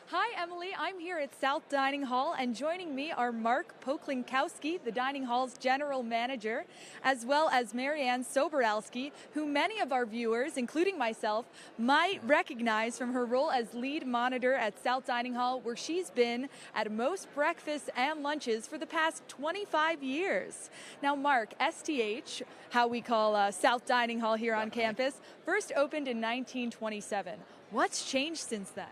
Hi, Emily. I'm here at South Dining Hall, and joining me are Marc Poklinkowski, the Dining Hall's General Manager, as well as Mary Ann Sobieralski, who many of our viewers, including myself, might recognize from her role as lead monitor at South Dining Hall, where she's been at most breakfasts and lunches for the past 25 years. Now, Marc, STH, how we call South Dining Hall here on campus, first opened in 1927. What's changed since then?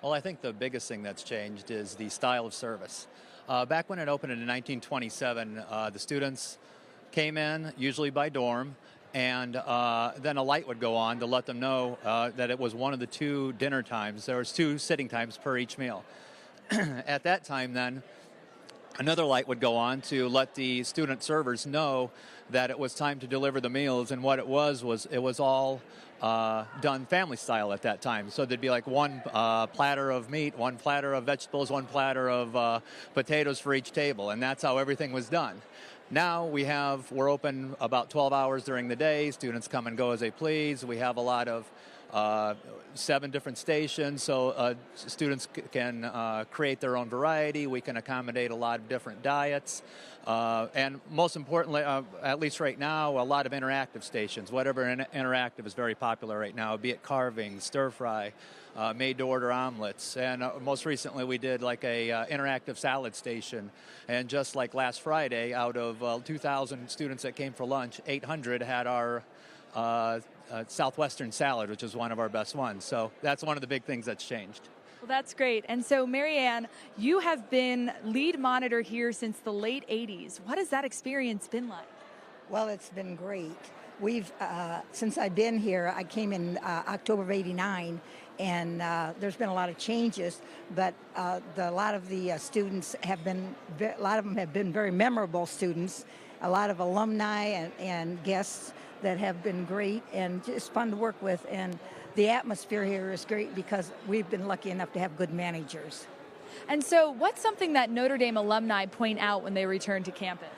Well, I think the biggest thing that's changed is the style of service. Back when it opened in 1927, the students came in, usually by dorm, and then a light would go on to let them know that it was one of the two dinner times. There was two sitting times per each meal. At that time, then, another light would go on to let the student servers know that it was time to deliver the meals, and what it was all done family style at that time. So there'd be like one platter of meat, one platter of vegetables, one platter of potatoes for each table, and that's how everything was done. Now we're open about 12 hours during the day. Students come and go as they please. We have a lot of 7 different stations, so students can create their own variety. We can accommodate a lot of different diets. And most importantly, at least right now, a lot of interactive stations. Whatever interactive is very popular right now, be it carving, stir fry, made-to-order omelets. And most recently we did like a interactive salad station. And just like last Friday, out of 2,000 students that came for lunch, 800 had our Southwestern salad, which is one of our best ones. So that's one of the big things that's changed. Well, that's great. And so, Mary Ann, you have been lead monitor here since the late 80s. What has that experience been like? Well, it's been great. We've, since I've been here, I came in October of '89, and there's been a lot of changes, but a lot of the students have been, a lot of them have been very memorable students, a lot of alumni and guests that have been great and just fun to work with. And the atmosphere here is great because we've been lucky enough to have good managers. And so what's something that Notre Dame alumni point out when they return to campus?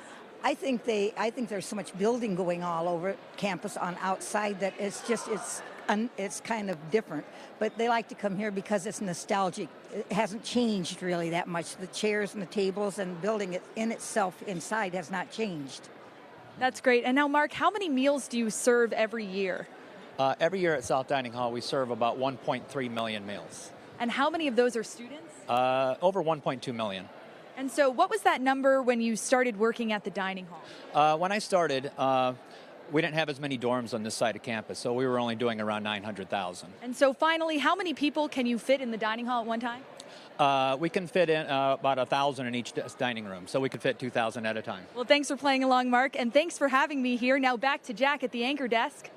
I think there's so much building going all over campus on outside that it's kind of different. But they like to come here because it's nostalgic. It hasn't changed really that much. The chairs and the tables and building it in itself inside has not changed. That's great. And now, Marc, how many meals do you serve every year? Every year at South Dining Hall, we serve about 1.3 million meals. And how many of those are students? Over 1.2 million. And so what was that number when you started working at the dining hall? When I started, we didn't have as many dorms on this side of campus, so we were only doing around 900,000. And so finally, how many people can you fit in the dining hall at one time? We can fit in about 1,000 in each dining room, so we could fit 2,000 at a time. Well, thanks for playing along, Marc, and thanks for having me here. Now back to Jack at the anchor desk.